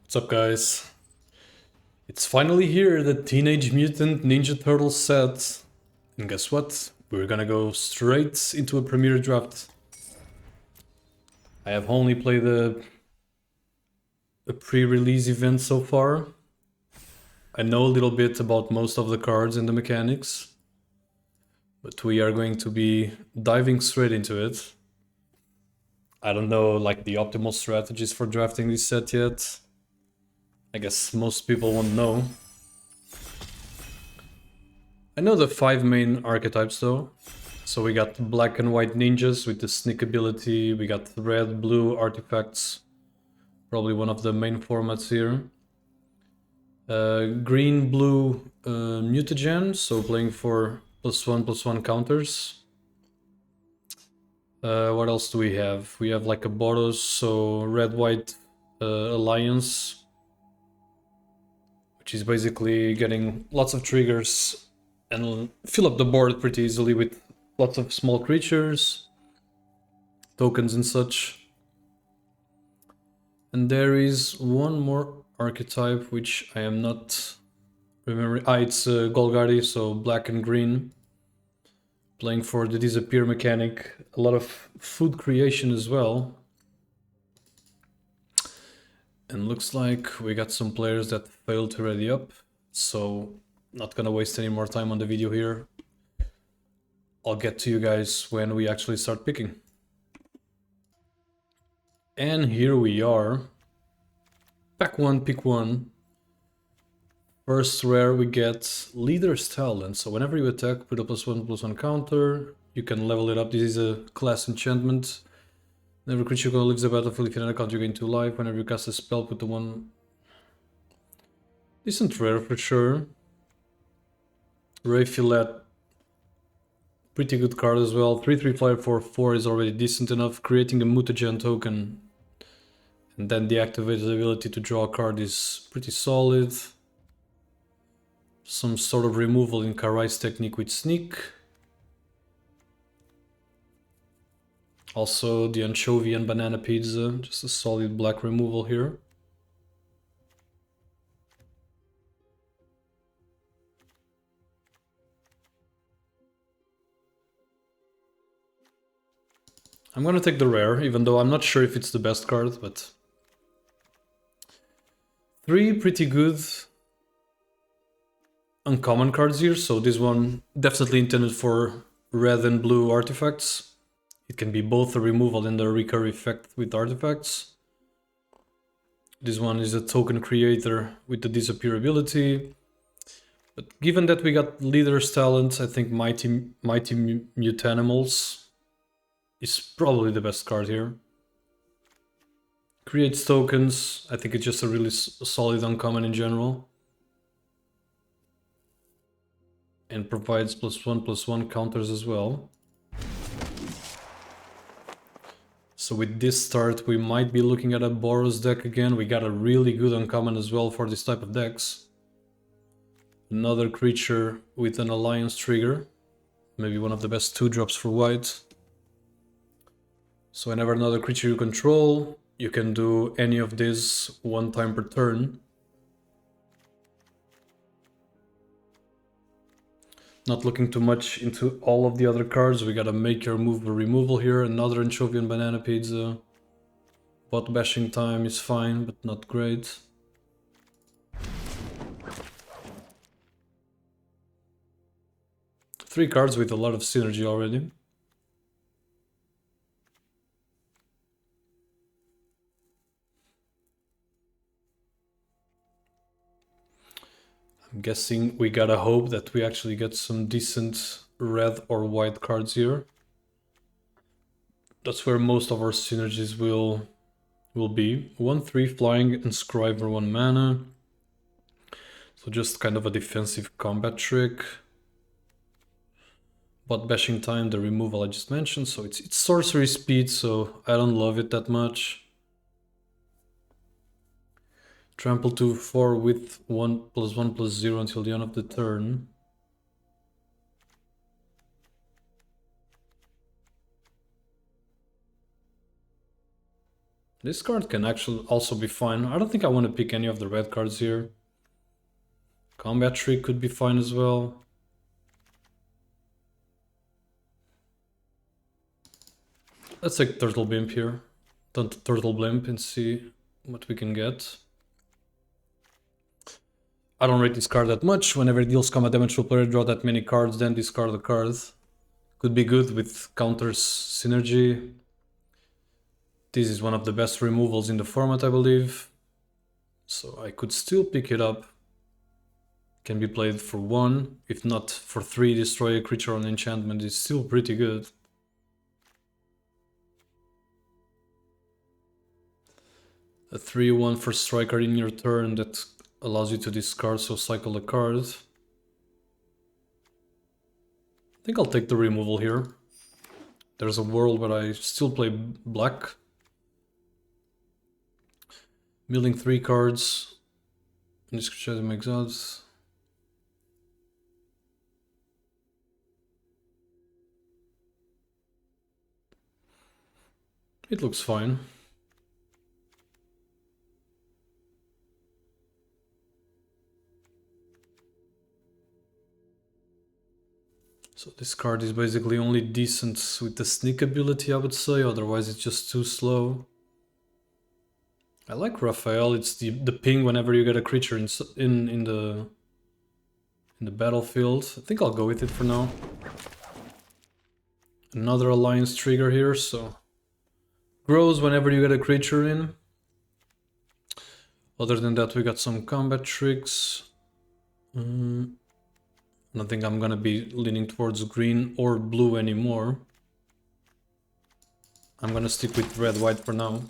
What's up, guys? It's finally here, the Teenage Mutant Ninja Turtles set. And guess what? We're gonna go straight into a premiere draft. I have only played a pre-release event so far. I know a little bit about most of the cards and the mechanics, but we are going to be diving straight into it. I don't know like the optimal strategies for drafting this set yet. I guess most people won't know. I know the 5 main archetypes though. So we got black and white ninjas with the sneak ability, we got red, blue artifacts, probably one of the main formats here. Green, blue mutagen, so playing for +1/+1 counters. What else do we have? We have like a Boros, so red-white alliance, which is basically getting lots of triggers and fill up the board pretty easily with lots of small creatures, tokens and such. And there is one more archetype which I am not remembering. It's Golgari, so black and green. Playing for the disappear mechanic, a lot of food creation as well. And looks like we got some players that failed to ready up, so not gonna waste any more time on the video here. I'll get to you guys when we actually start picking. And here we are. Pack one, pick one. First rare we get Leader's Talent. So whenever you attack, put a +1/+1 counter. You can level it up. This is a class enchantment. Whenever creature leaves the battlefield, if you counter, you gain 2 life. Whenever you cast a spell, put the one. Decent rare for sure. Ray Fillet. Pretty good card as well. 3/3 flyer for 4 is already decent enough. Creating a mutagen token and then the activated ability to draw a card is pretty solid. Some sort of removal in Karai's technique with sneak. Also the anchovy and banana pizza, just a solid black removal here. I'm gonna take the rare, even though I'm not sure if it's the best card, but 3 pretty good uncommon cards here, so this one definitely intended for red and blue artifacts. It can be both a removal and a recur effect with artifacts. This one is a token creator with the disappear ability. But given that we got Leader's Talent, I think Mighty Mutanimals is probably the best card here. Creates tokens. I think it's just a really solid uncommon in general. And provides +1/+1 counters as well. So with this start, we might be looking at a Boros deck again. We got a really good uncommon as well for this type of decks. Another creature with an alliance trigger. Maybe one of the best 2-drops for white. So whenever another creature you control, you can do any of these 1 time per turn. Not looking too much into all of the other cards. We got a Make Your Move or removal here, another anchovy and banana pizza. Bot bashing time is fine, but not great. Three cards with a lot of synergy already. I'm guessing we gotta hope that we actually get some decent red or white cards here. That's where most of our synergies will be. 1/3 flying and scry for 1 mana. So just kind of a defensive combat trick. Bot bashing time, the removal I just mentioned, so it's sorcery speed, so I don't love it that much. Trample to 4 with 1/1/0 until the end of the turn. This card can actually also be fine. I don't think I want to pick any of the red cards here. Combat Trick could be fine as well. Let's take Turtle Blimp here. Turtle Blimp and see what we can get. I don't rate this card that much. Whenever it deals combat damage to a player, draw that many cards, then discard a card. Could be good with counters synergy. This is one of the best removals in the format, I believe. So I could still pick it up. Can be played for 1, if not for 3, destroy a creature on enchantment is still pretty good. A 3/1 for striker in your turn that allows you to discard, so cycle a card. I think I'll take the removal here. There's a world where I still play black. Milling 3 cards. And this creature makes odds. It looks fine. So this card is basically only decent with the sneak ability, I would say, otherwise it's just too slow. I like Raphael, it's the ping whenever you get a creature in the battlefield. I think I'll go with it for now. Another alliance trigger here, so grows whenever you get a creature in. Other than that, we got some combat tricks. I don't think I'm gonna be leaning towards green or blue anymore. I'm gonna stick with red-white for now.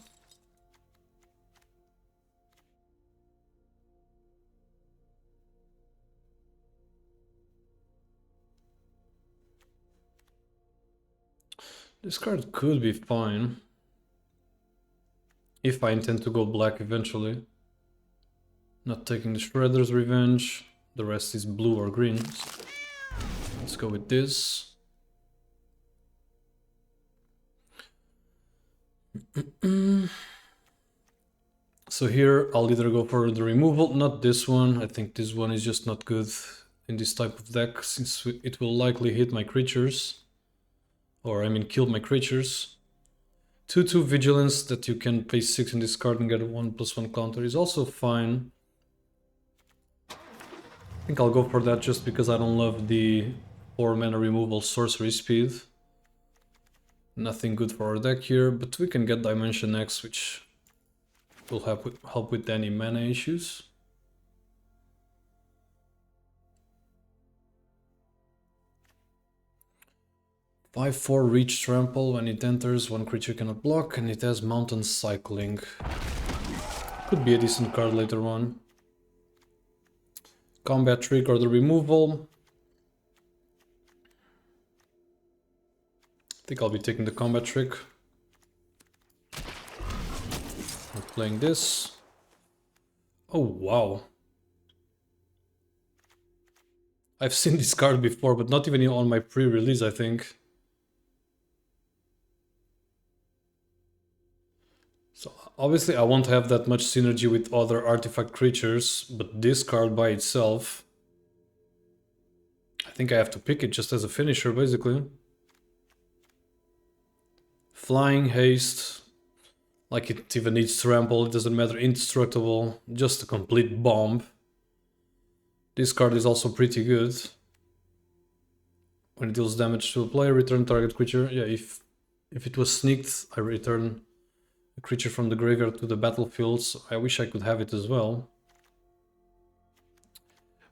This card could be fine. If I intend to go black eventually. Not taking the Shredder's Revenge. The rest is blue or green. So let's go with this. So here I'll either go for the removal, not this one. I think this one is just not good in this type of deck, since it will likely hit my creatures. Or I mean kill my creatures. 2/2 Vigilance that you can pay 6 in this card and get a 1/1 counter is also fine. I think I'll go for that just because I don't love the 4 mana removal sorcery speed. Nothing good for our deck here, but we can get Dimension X, which will help with any mana issues. Five 4 Reach Trample. When it enters, one creature cannot block, and it has Mountain Cycling. Could be a decent card later on. Combat Trick or the removal. I think I'll be taking the Combat Trick. I'm playing this. Oh wow. I've seen this card before, but not even on my pre-release, I think. So obviously I won't have that much synergy with other artifact creatures, but this card by itself, I think I have to pick it just as a finisher, basically. Flying, haste, like it even needs trample, it doesn't matter, indestructible, just a complete bomb. This card is also pretty good. When it deals damage to a player, return target creature. Yeah, if it was sneaked, I return a creature from the graveyard to the battlefield. So I wish I could have it as well.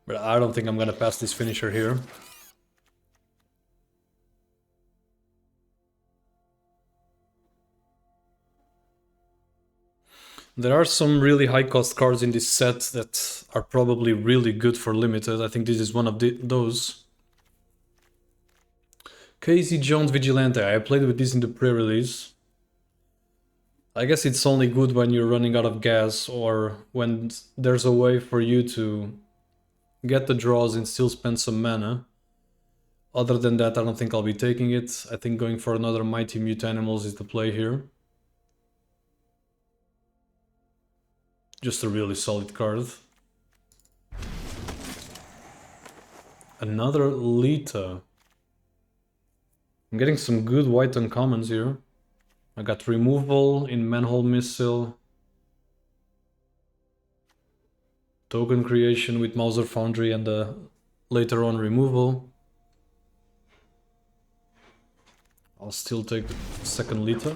But I don't think I'm gonna pass this finisher here. There are some really high cost cards in this set that are probably really good for limited. I think this is one of those. Casey Jones Vigilante. I played with this in the pre-release. I guess it's only good when you're running out of gas or when there's a way for you to get the draws and still spend some mana. Other than that, I don't think I'll be taking it. I think going for another Mighty Mute Animals is the play here. Just a really solid card. Another Lita. I'm getting some good white uncommons here. I got removal in Manhole Missile. Token creation with Mauser Foundry and later on removal. I'll still take the second Lita.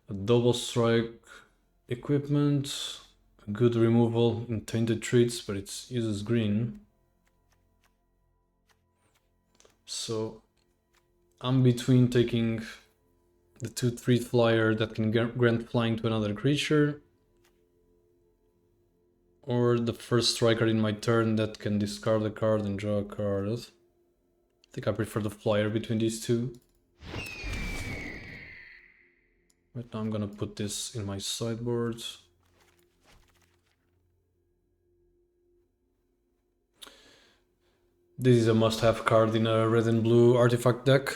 A double strike equipment. A good removal in Tainted Treats, but it uses green. So I'm between taking the 2/3 flyer that can grant flying to another creature, or the first striker in my turn that can discard a card and draw a card. I think I prefer the flyer between these two. Right now I'm gonna put this in my sideboard. This is a must-have card in a red and blue artifact deck.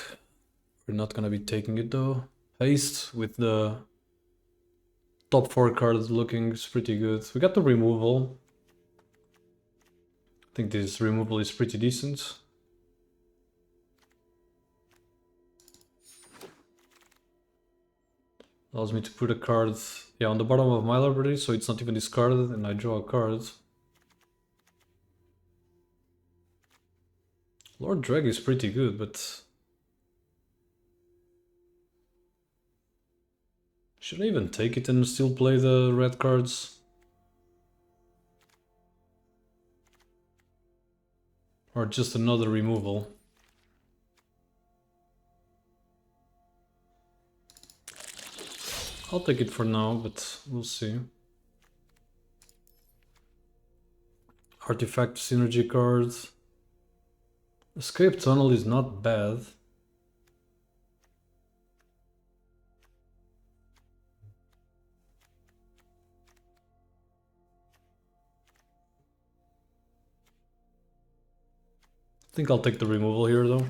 We're not gonna be taking it though. Haste with the top 4 cards looking pretty good. We got the removal. I think this removal is pretty decent. Allows me to put a card, yeah, on the bottom of my library, so it's not even discarded, and I draw a card. Lord Drag is pretty good, but should I even take it and still play the red cards? Or just another removal? I'll take it for now, but we'll see. Artifact synergy cards. Escape Tunnel is not bad. I think I'll take the removal here though.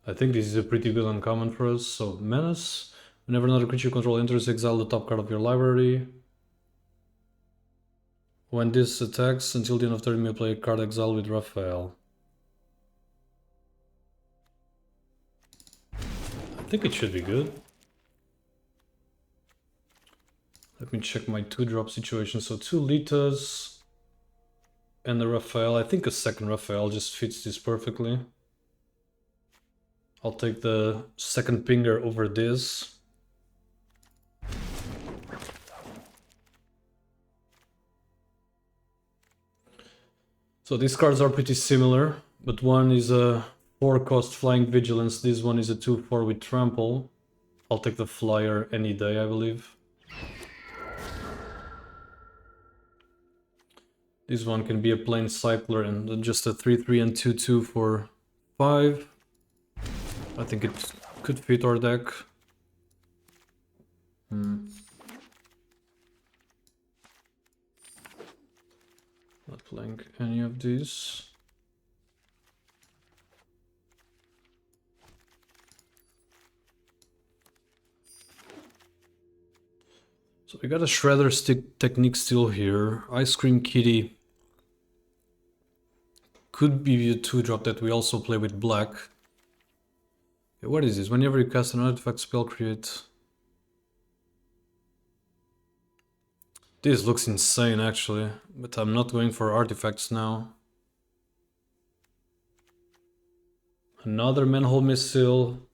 I think this is a pretty good uncommon for us. So Menace. Whenever another creature you control enters, exile the top card of your library. When this attacks, until the end of turn you may play a card exile with Raphael. I think it should be good. Let me check my 2-drop situation. So 2 Litas and a Raphael. I think a second Raphael just fits this perfectly. I'll take the second Pinger over this. So these cards are pretty similar, but one is a 4-cost Flying Vigilance, this one is a 2/4 with Trample. I'll take the flyer any day, I believe. This one can be a plain Cycler and just a 3/3 and 2/2 for 5. I think it could fit our deck. Not playing any of these. So we got a Shredder Stick technique still here. Ice Cream Kitty could be a 2-drop that we also play with black. Okay, what is this? Whenever you cast an artifact spell, create... This looks insane actually, but I'm not going for artifacts now. Another Manhole Missile.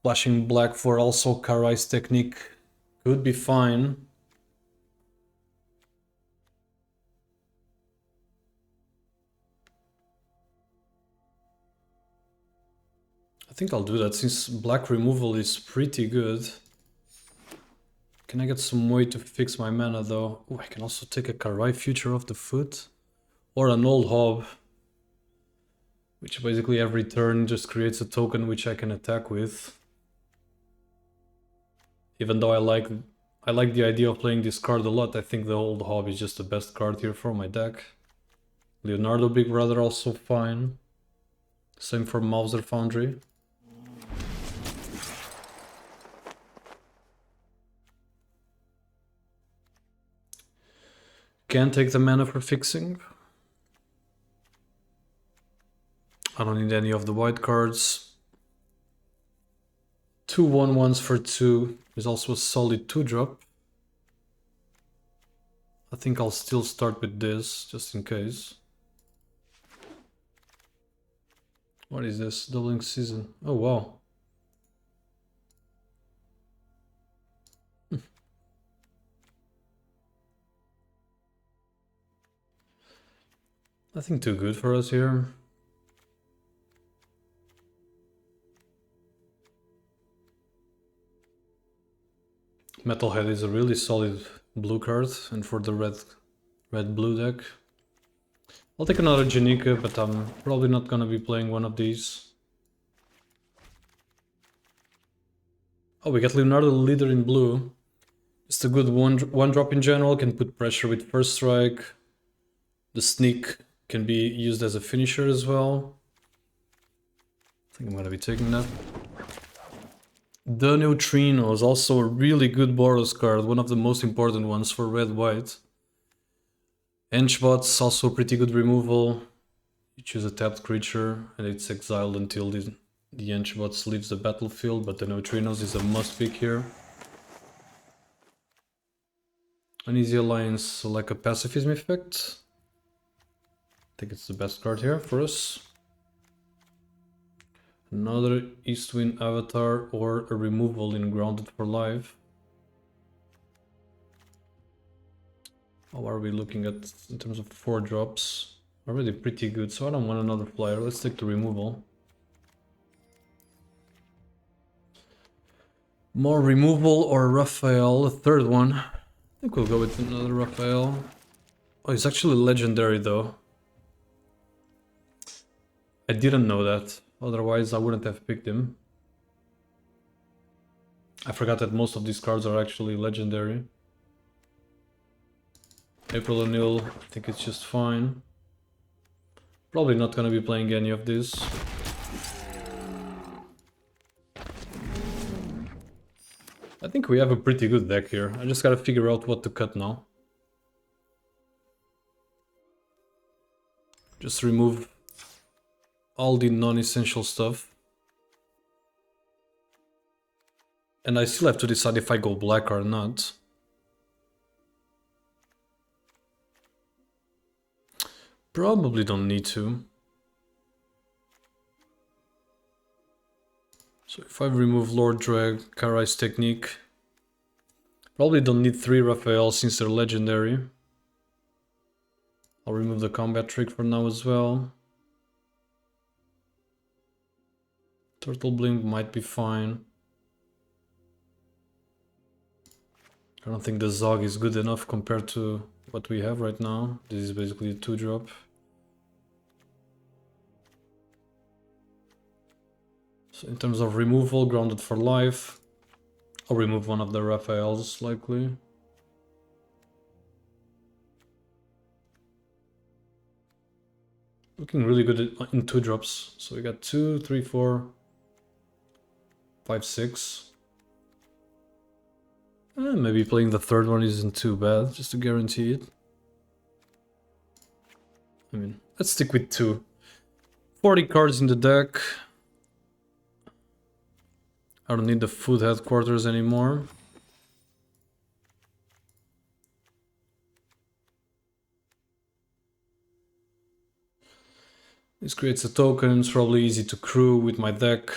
Flashing black for also Karai's technique could be fine. I think I'll do that since black removal is pretty good. Can I get some way to fix my mana though? Oh, I can also take a Karai Future off the foot. Or an Old Hob. Which basically every turn just creates a token which I can attack with. Even though I like the idea of playing this card a lot, I think the Old Hob is just the best card here for my deck. Leonardo Big Brother also fine. Same for Mauser Foundry. Can take the mana for fixing. I don't need any of the white cards. 2 1/1s for 2 is also a solid 2-drop. I think I'll still start with this, just in case. What is this? Doubling season. Oh, wow. Nothing too good for us here. Metalhead is a really solid blue card, and for the red-blue deck. I'll take another Janika, but I'm probably not gonna be playing one of these. Oh, we got Leonardo Leader in blue. It's a good one drop in general, can put pressure with first strike. The sneak can be used as a finisher as well. I think I'm gonna be taking that. The Neutrino is also a really good Boros card, one of the most important ones for red-white. Henchbot's also pretty good removal. You choose a tapped creature and it's exiled until the Henchbots leaves the battlefield, but the Neutrinos is a must pick here. An Easy Alliance, like a pacifism effect. I think it's the best card here for us. Another Eastwind Avatar or a removal in Grounded for Life. How are we looking at in terms of 4 drops? Already pretty good, so I don't want another flyer. Let's take the removal. More removal or Raphael, a third one. I think we'll go with another Raphael. Oh, he's actually legendary though. I didn't know that. Otherwise, I wouldn't have picked him. I forgot that most of these cards are actually legendary. April O'Neil, I think it's just fine. Probably not gonna be playing any of this. I think we have a pretty good deck here. I just gotta figure out what to cut now. Just remove all the non-essential stuff. And I still have to decide if I go black or not. Probably don't need to. So if I remove Lord Drag, Karai's Technique, probably don't need 3 Raphael since they're legendary. I'll remove the combat trick for now as well. Turtle Blink might be fine. I don't think the Zog is good enough compared to what we have right now. This is basically a 2-drop. So in terms of removal, Grounded for Life, I'll remove one of the Raphaels likely. Looking really good in 2-drops. So we got 2, 3, 4, 5, 6. Maybe playing the third one isn't too bad, just to guarantee it. I mean, let's stick with 2. 40 cards in the deck. I don't need the food headquarters anymore. This creates a token, it's probably easy to crew with my deck.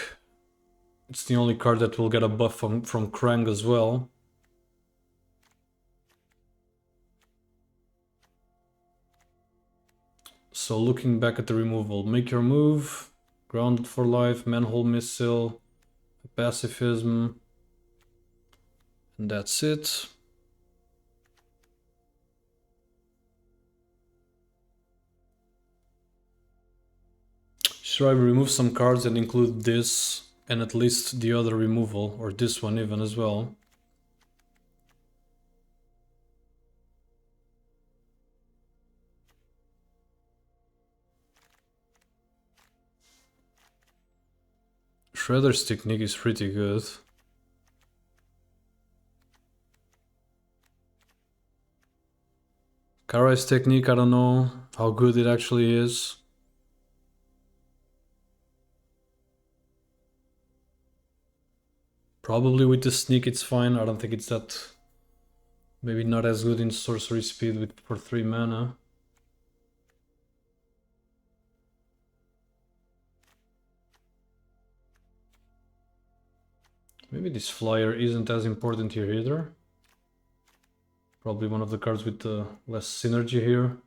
It's the only card that will get a buff from Krang as well. So looking back at the removal, make your move, Grounded for Life, Manhole Missile, Pacifism, and that's it. Should I remove some cards and include this and at least the other removal, or this one even as well? Shredder's Technique is pretty good. Karai's technique, I don't know how good it actually is. Probably with the sneak it's fine. I don't think it's that... Maybe not as good in sorcery speed for 3 mana. Maybe this flyer isn't as important here either. Probably one of the cards with less synergy here.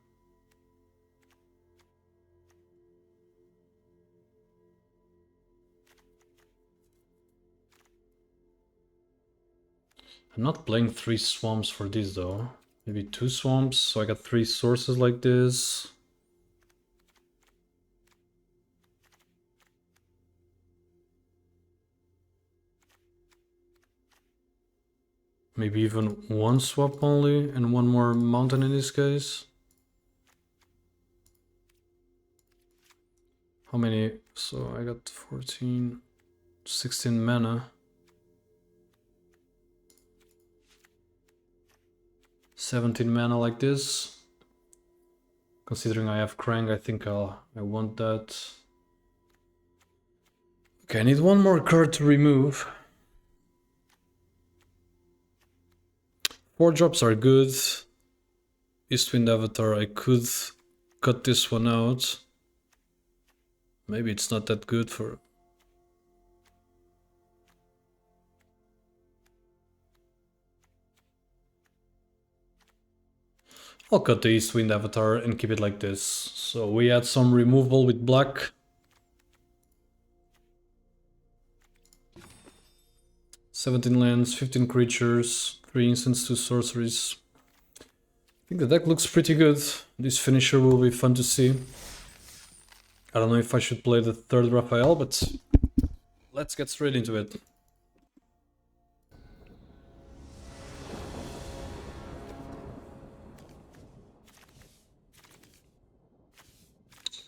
I'm not playing 3 swamps for this though. Maybe 2 swamps, so I got 3 sources like this. Maybe even 1 swap only, and 1 more mountain in this case. How many? So I got 14, 16 mana. 17 mana like this. Considering I have Krang, I think I want that. Okay, I need 1 more card to remove. 4 drops are good. Eastwind Avatar, I could cut this one out. Maybe it's not that good for... I'll cut the Eastwind Avatar and keep it like this. So we add some removal with black. "17 lands, 15 creatures, 3 instants, 2 sorceries." I think the deck looks pretty good. This finisher will be fun to see. I don't know if I should play the 3rd Raphael, but let's get straight into it.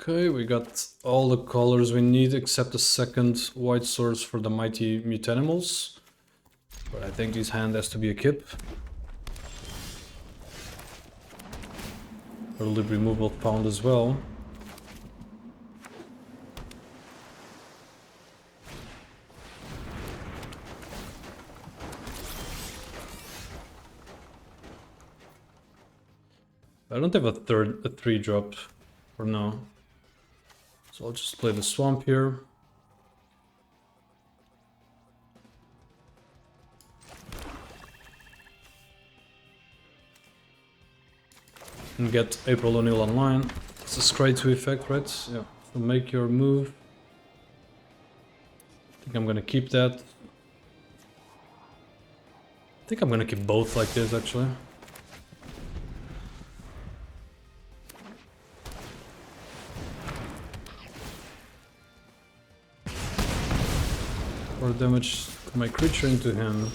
Okay, we got all the colors we need except a 2nd white source for the mighty Mutanimals. But I think this hand has to be a kip. Early removal found as well. I don't have a 3 drop for now. So I'll just play the swamp here. And get April O'Neil online. It's a scry 2 effect, right? Yeah. So make your move. I think I'm gonna keep that. I think I'm gonna keep both like this actually. Or damage to my creature into him.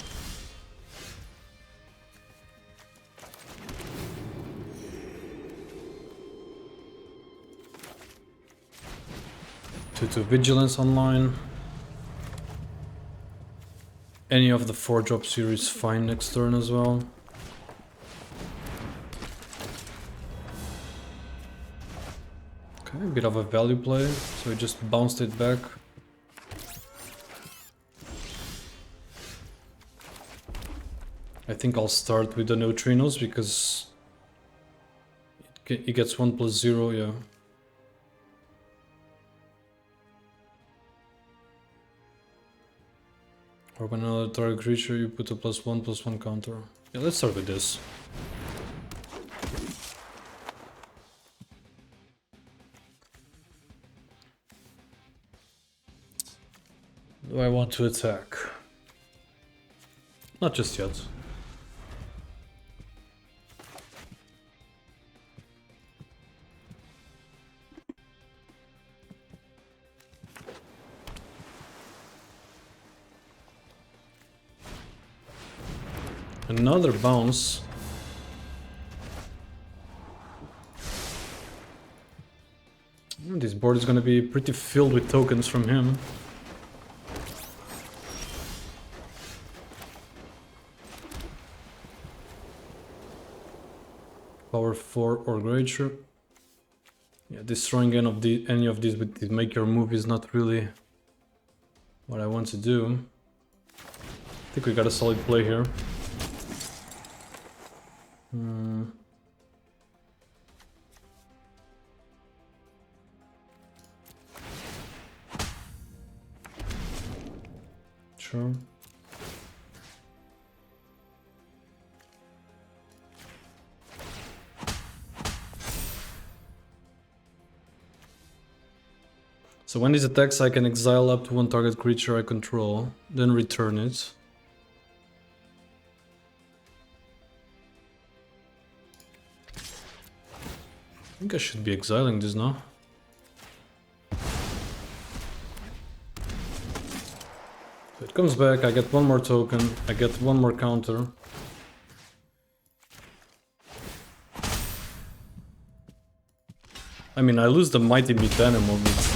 To Vigilance online. Any of the 4 drop series fine next turn as well. Okay, a bit of a value play, so he just bounced it back. I think I'll start with the neutrinos because it gets 1+0, yeah. Or when another target creature, you put a +1/+1 counter. Yeah, let's start with this. Do I want to attack? Not just yet. Another bounce. This board is gonna be pretty filled with tokens from him. Power 4 or greater. Yeah, destroying any of these with the make your move is not really what I want to do. I think we got a solid play here. Sure. So when this attacks, I can exile up to one target creature I control, then return it. I think I should be exiling this now. So it comes back, I get one more token, I get one more counter. I mean, I lose the Mighty Meat Animal, but...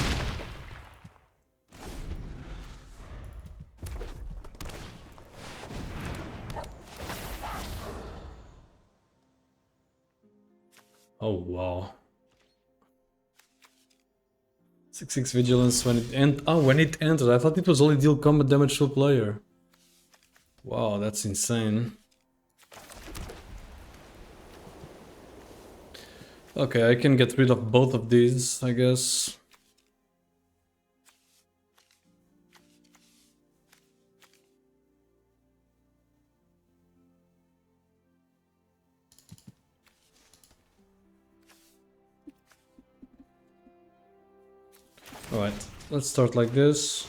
Oh, wow. 6/6 vigilance when it when it entered. I thought it was only deal combat damage to a player. Wow, that's insane. Okay, I can get rid of both of these, I guess. Alright, let's start like this.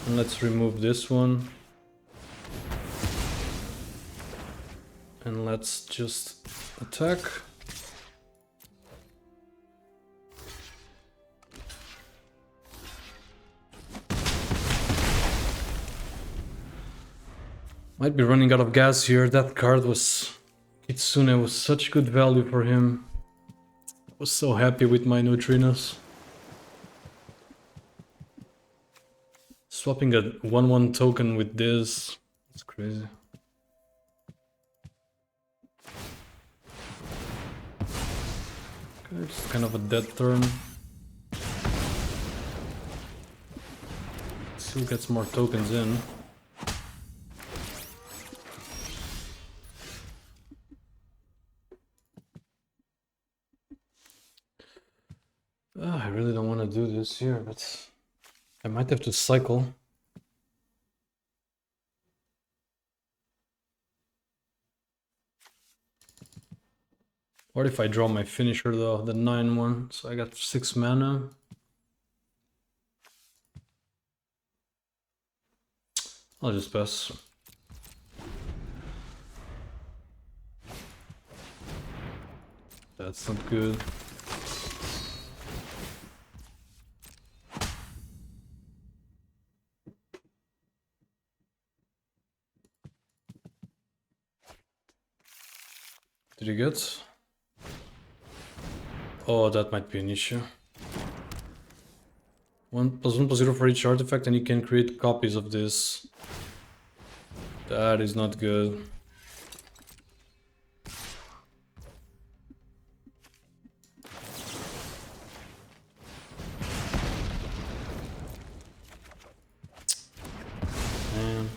And let's remove this one. And let's just attack. Might be running out of gas here. That card was... Kitsune was such good value for him. Was so happy with my neutrinos. Swapping a 1/1 token with this, it's crazy. Okay, it's kind of a dead turn. Still gets more tokens in. I really don't want to do this here, but I might have to cycle. What if I draw my finisher though, the 9/1, so I got 6 mana. I'll just pass. That's not good. Did he get? Oh, that might be an issue. 1+1/+0 for each artifact, and you can create copies of this. That is not good. Man.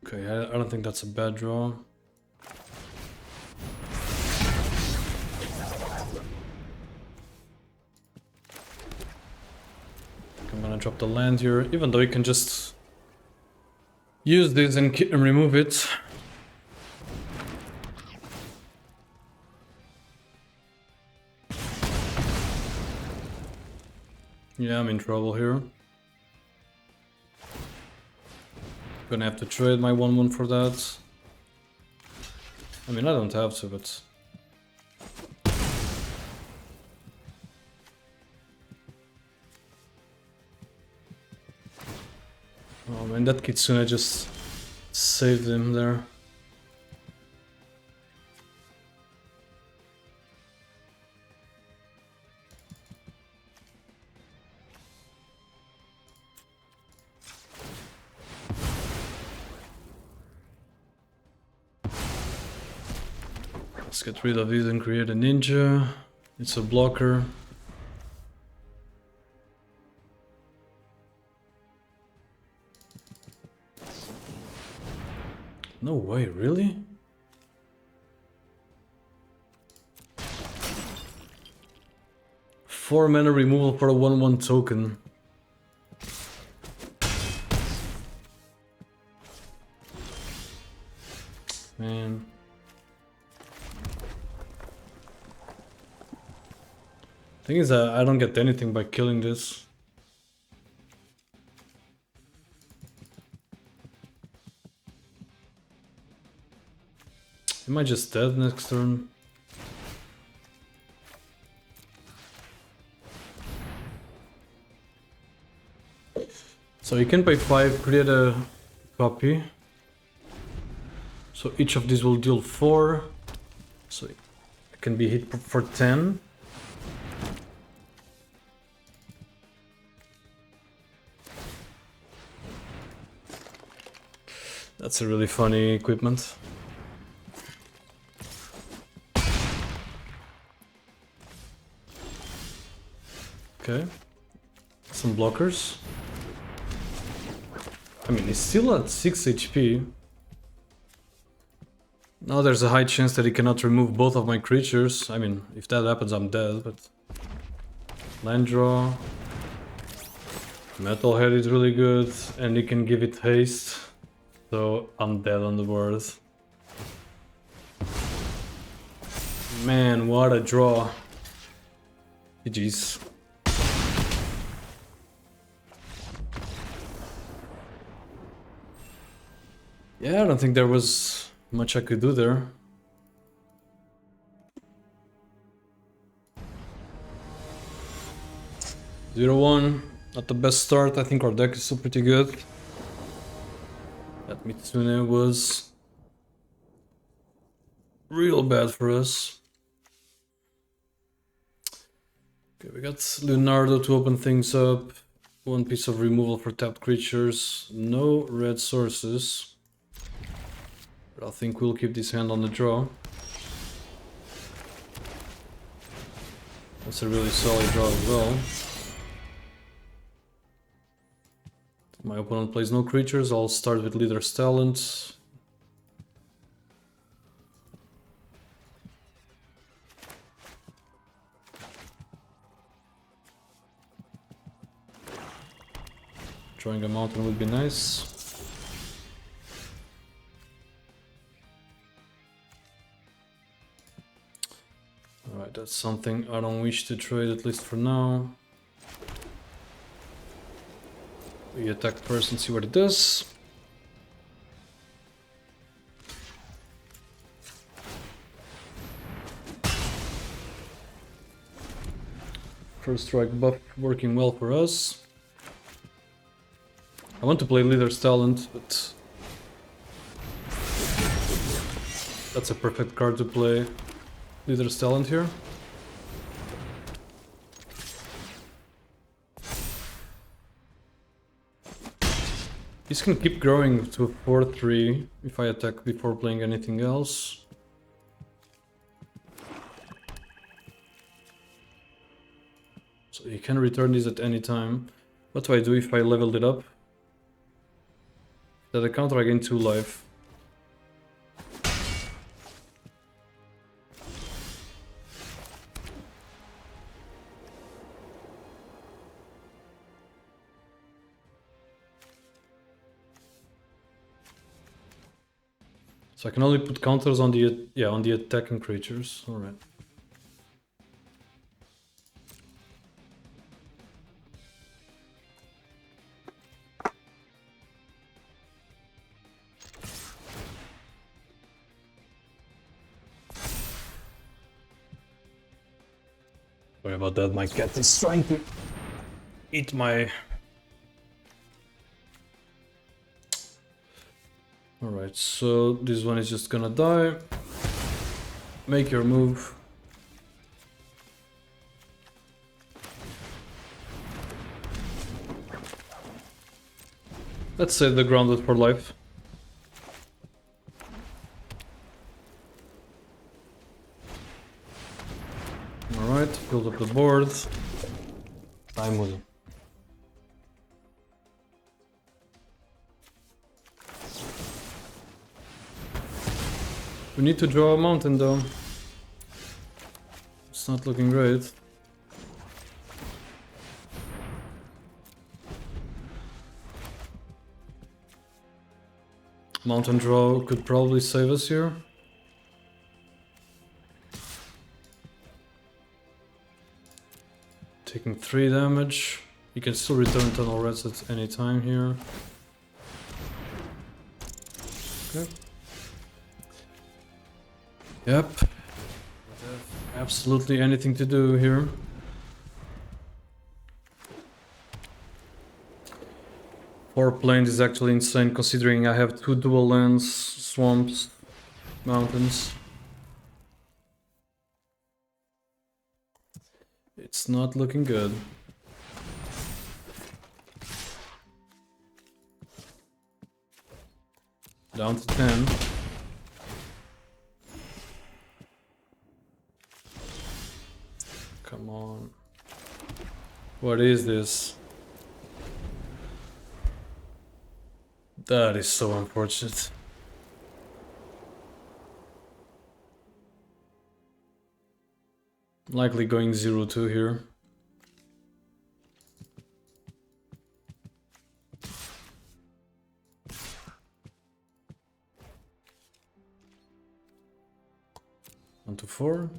Okay, I don't think that's a bad draw. I'm gonna drop the land here, even though you can just use this and remove it. Yeah, I'm in trouble here. Gonna have to trade my 1/1 for that. I mean, I don't have to, but... Oh man, that Kitsune just saved him there. Let's get rid of this and create a ninja. It's a blocker. No way, really? Four mana removal for a 1/1 token. Man. Thing is, I don't get anything by killing this. Am I just dead next turn? So you can pay 5, create a copy. So each of these will deal 4. So it can be hit for 10. That's a really funny equipment. Okay. Some blockers. I mean, he's still at 6 HP. Now there's a high chance that he cannot remove both of my creatures. I mean, if that happens, I'm dead, but... Land draw. Metalhead is really good, and he can give it haste. So, I'm dead on the board. Man, what a draw. GG's. Yeah, I don't think there was much I could do there. Zero one, not the best start. I think our deck is still pretty good. That Mitsune was real bad for us. Okay, we got Leonardo to open things up. One piece of removal for tapped creatures. No red sources. But I think we'll keep this hand on the draw. That's a really solid draw as well. If my opponent plays no creatures, I'll start with Leader's Talent. Drawing a mountain would be nice. Alright, that's something I don't wish to trade, at least for now. We attack first and see what it does. First strike buff working well for us. I want to play Leader's Talent, but that's a perfect card to play. Leader's Talent here. This can keep growing to a 4-3 if I attack before playing anything else. So you can return this at any time. What do I do if I leveled it up? That I counter, I gain 2 life. So I can only put counters on the attacking creatures. All right. Sorry about that. My cat is trying to eat my. Alright, so this one is just gonna die. Make your move. Let's save the grounded for life. build up the board. Time Moody. We need to draw a mountain though. It's not looking great. Mountain draw could probably save us here. Taking 3 damage. You can still return tunnel reds at any time here. Okay. Yep. Absolutely anything to do here. Four planes is actually insane considering I have 2 dual lands, swamps, mountains. It's not looking good. Down to 10. Come on. What is this? That is so unfortunate. Likely going 0-2 here. On to 4.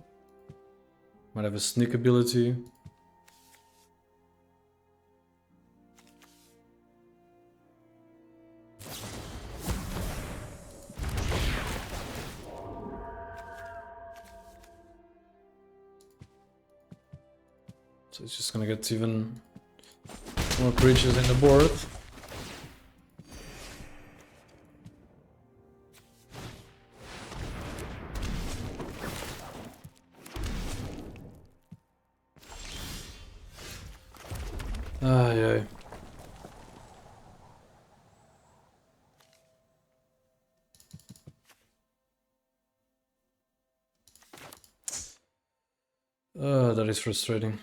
Might have a sneak ability. So it's just gonna get even more creatures in the board. Yeah. That is frustrating.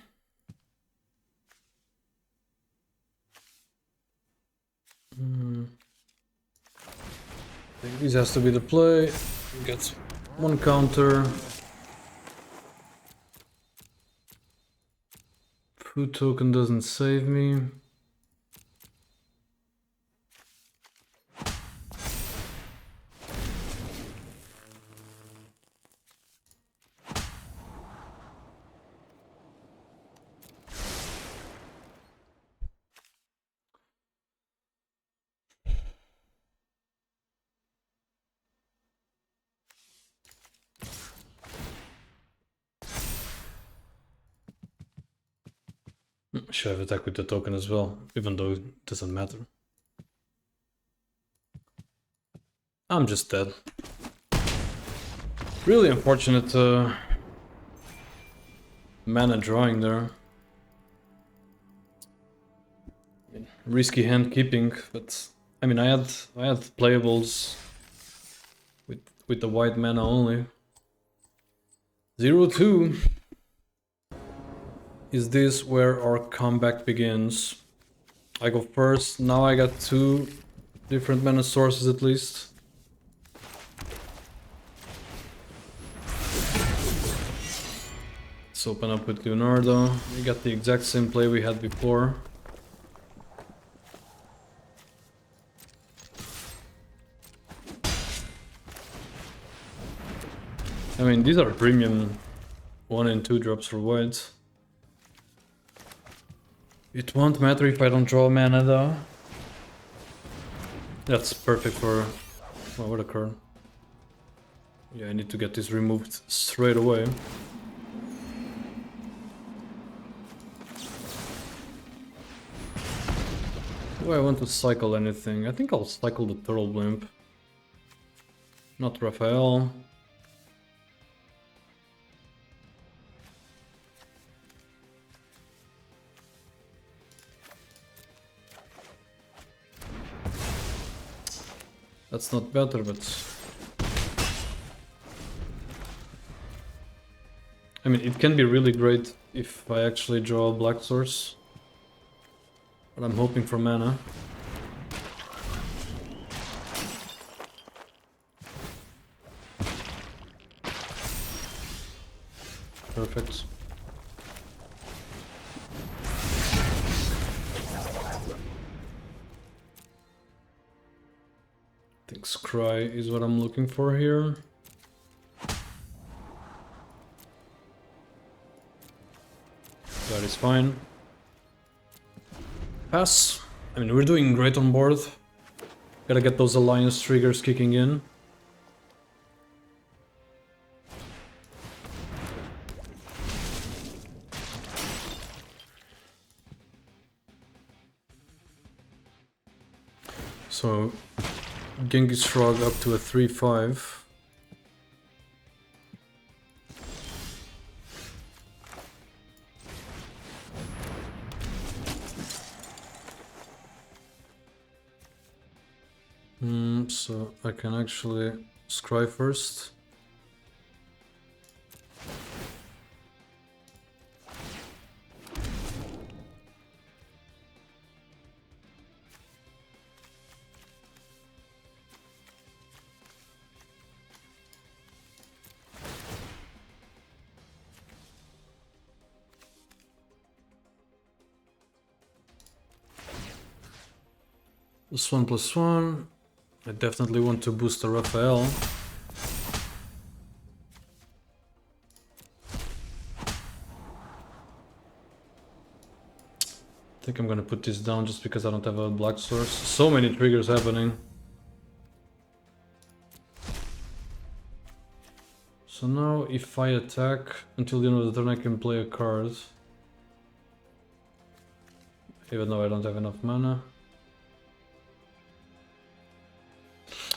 I think this has to be the play. Get 1 counter. Food token doesn't save me. Should have attacked with the token as well, even though it doesn't matter. I'm just dead. Really unfortunate mana drawing there. I mean, risky hand keeping, but I mean I had playables with the white mana only. 0-2. Is this where our comeback begins? I go first. Now I got 2 different mana sources at least. Let's open up with Leonardo. We got the exact same play we had before. I mean, these are premium 1 and 2 drops for white. It won't matter if I don't draw mana though. That's perfect for... Oh, what a card. Yeah, I need to get this removed straight away. Do I want to cycle anything? I think I'll cycle the Turtle Blimp. Not Raphael. That's not better, but... I mean, it can be really great if I actually draw a black source. But I'm hoping for mana. Perfect. I think Scry is what I'm looking for here. That is fine. Pass. I mean, we're doing great on board. Gotta get those alliance triggers kicking in. So, Genghis Frog up to a 3-5. So I can actually scry first. +1/+1. I definitely want to boost the Raphael. I think I'm gonna put this down just because I don't have a black source. So many triggers happening. So now if I attack, until the end of the turn I can play a card. Even though I don't have enough mana.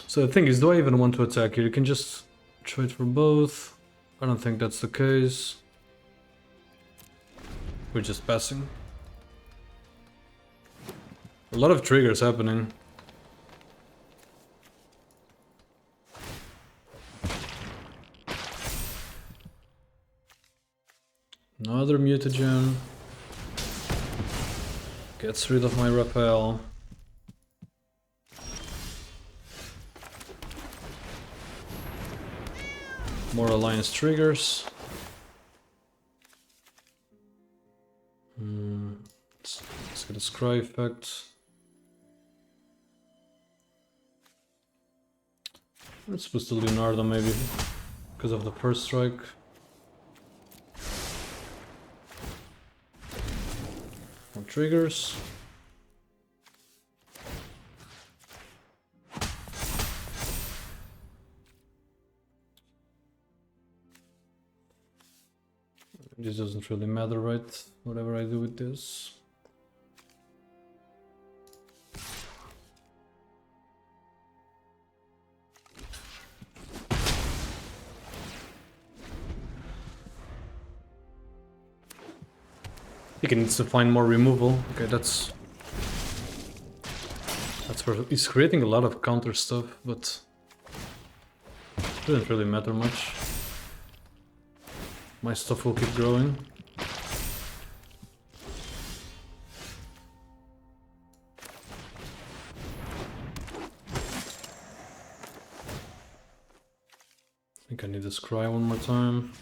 So the thing is, do I even want to attack here? You can just trade for both. I don't think that's the case. We're just passing. A lot of triggers happening. Another mutagen. Gets rid of my Raphael. More alliance triggers. Let's get a scry effect. Let's boost the Leonardo maybe, because of the first strike. More triggers. This doesn't really matter, right? Whatever I do with this. I think it needs to find more removal. Okay, that's where he's creating a lot of counter stuff, but it doesn't really matter much. My stuff will keep growing. I think I need to scry one more time.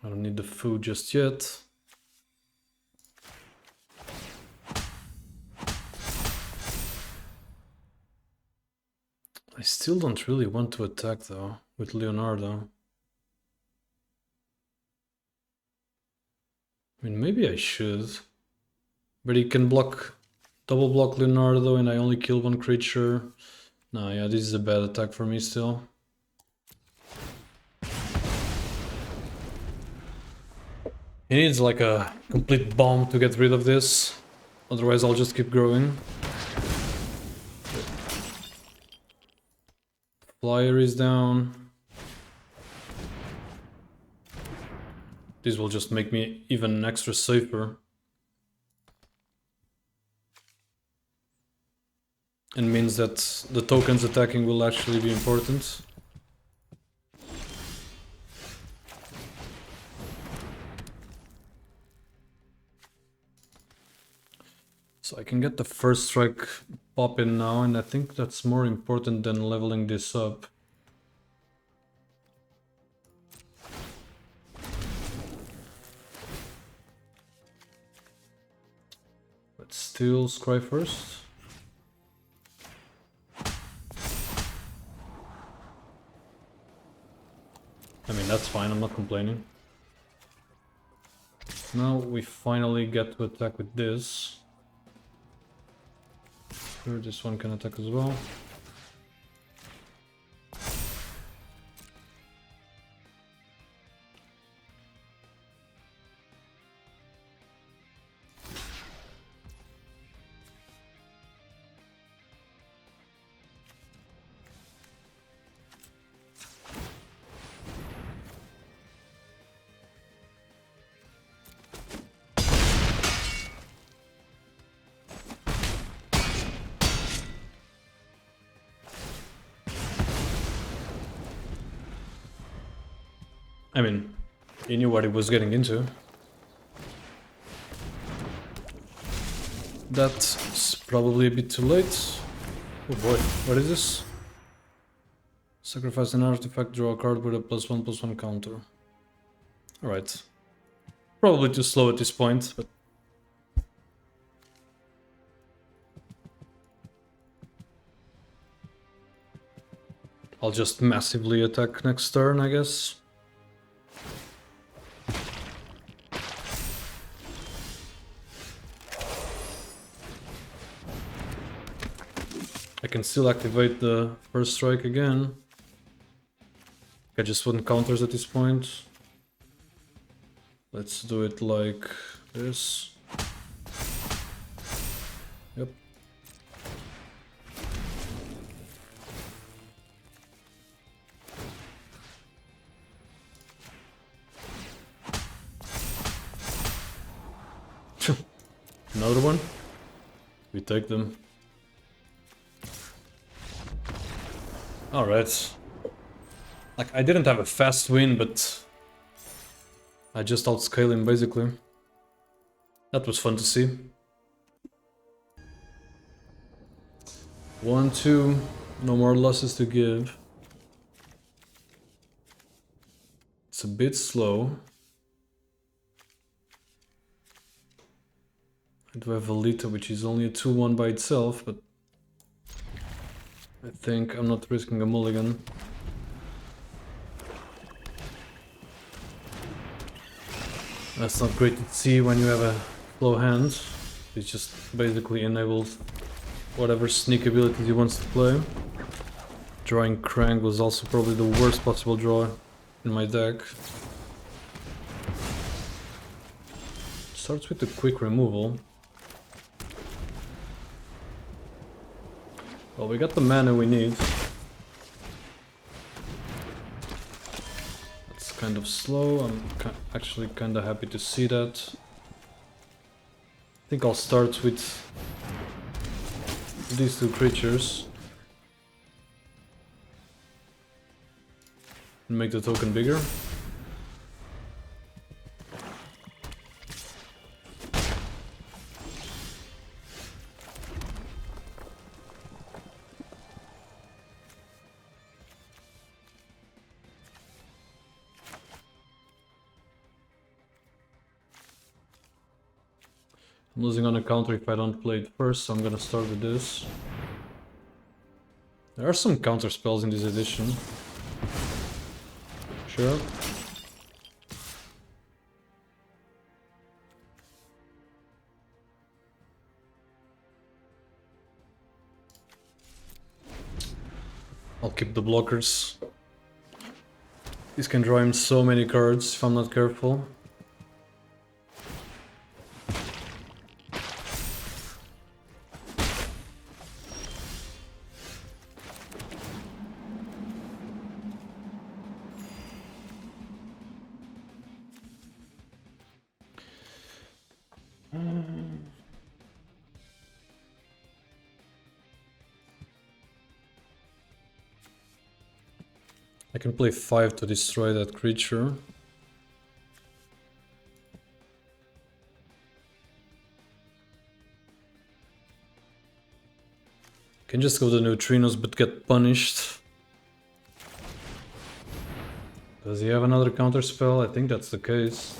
I don't need the food just yet. I still don't really want to attack though with Leonardo. I mean, maybe I should. But he can block, double block Leonardo and I only kill one creature. No, yeah, this is a bad attack for me still. He needs like a complete bomb to get rid of this, otherwise I'll just keep growing. Flyer is down. This will just make me even extra safer. And means that the tokens attacking will actually be important. So I can get the first strike pop in now, and I think that's more important than leveling this up. But still, scry first. I mean, that's fine, I'm not complaining. Now we finally get to attack with this. Sure, this one can attack as well. I mean, he knew what he was getting into. That's probably a bit too late. Oh boy, what is this? Sacrifice an artifact, draw a card with a +1/+1 counter. Alright. Probably too slow at this point, but... I'll just massively attack next turn, I guess. I can still activate the first strike again. I just want counters at this point. Let's do it like this. Yep. Another one. We take them. Alright. Like, I didn't have a fast win, but I just outscale him, basically. That was fun to see. 1-2. No more losses to give. It's a bit slow. I do have Alita, which is only a 2-1 by itself, but I think I'm not risking a mulligan. That's not great to see when you have a slow hand. It just basically enables whatever sneak abilities he wants to play. Drawing Krang was also probably the worst possible draw in my deck. Starts with a quick removal. Well, we got the mana we need. That's kind of slow. I'm actually kind of happy to see that. I think I'll start with these two creatures. And make the token bigger. I'm losing on a counter if I don't play it first, so I'm gonna start with this. There are some counter spells in this edition. Sure. I'll keep the blockers. This can draw him so many cards if I'm not careful. I can play 5 to destroy that creature. Can just go to neutrinos but get punished. Does he have another counter spell? I think that's the case.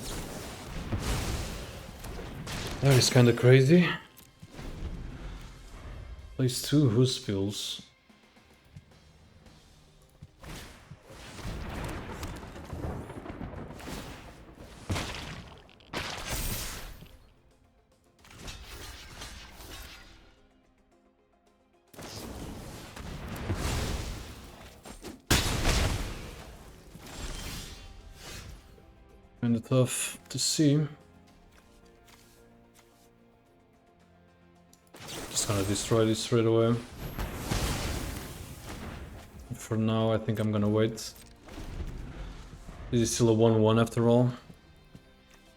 That is kinda crazy. Plays 2 Who spills. Kinda tough to see. Just gonna destroy this straight away. For now, I think I'm gonna wait. This is still a 1-1 after all.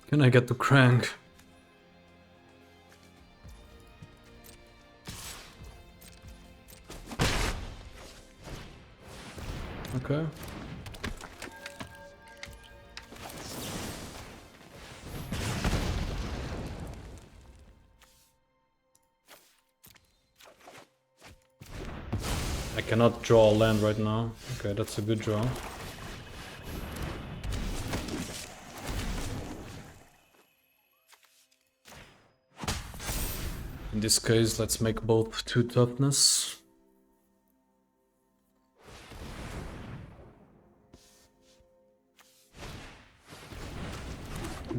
Can I get to crank? Okay. I cannot draw a land right now. Okay, that's a good draw. In this case, let's make both 2 toughness.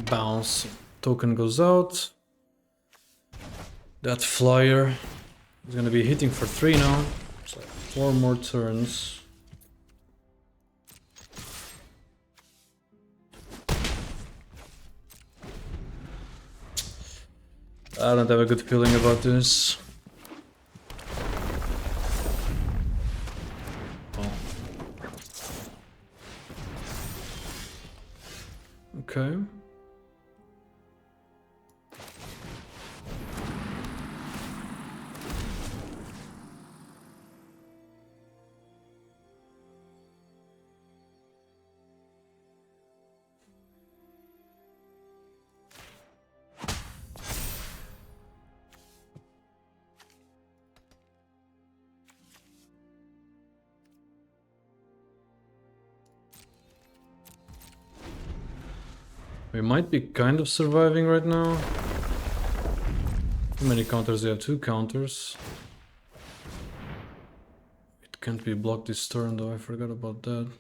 Bounce. Token goes out. That flyer is gonna be hitting for 3 now. So 4 more turns. I don't have a good feeling about this. Oh. Okay. We might be kind of surviving right now. How many counters do you have? 2 counters. It can't be blocked this turn though, I forgot about that.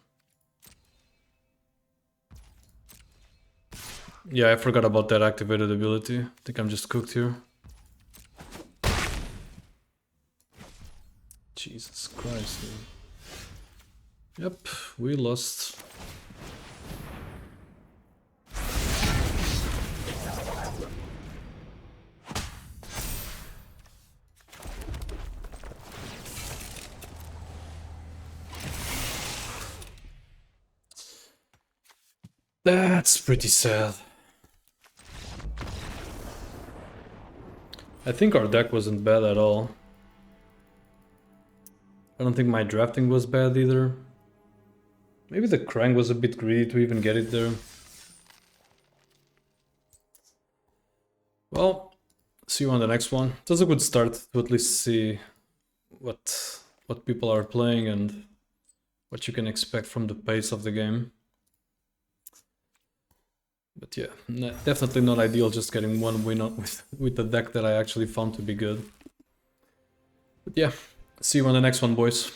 Yeah, I forgot about that activated ability. I think I'm just cooked here. Jesus Christ, dude. Yep, we lost. That's pretty sad. I think our deck wasn't bad at all. I don't think my drafting was bad either. Maybe the crank was a bit greedy to even get it there. Well, see you on the next one. It was a good start to at least see what people are playing and what you can expect from the pace of the game. But yeah, definitely not ideal just getting 1 win with a deck that I actually found to be good. But yeah, see you on the next one, boys.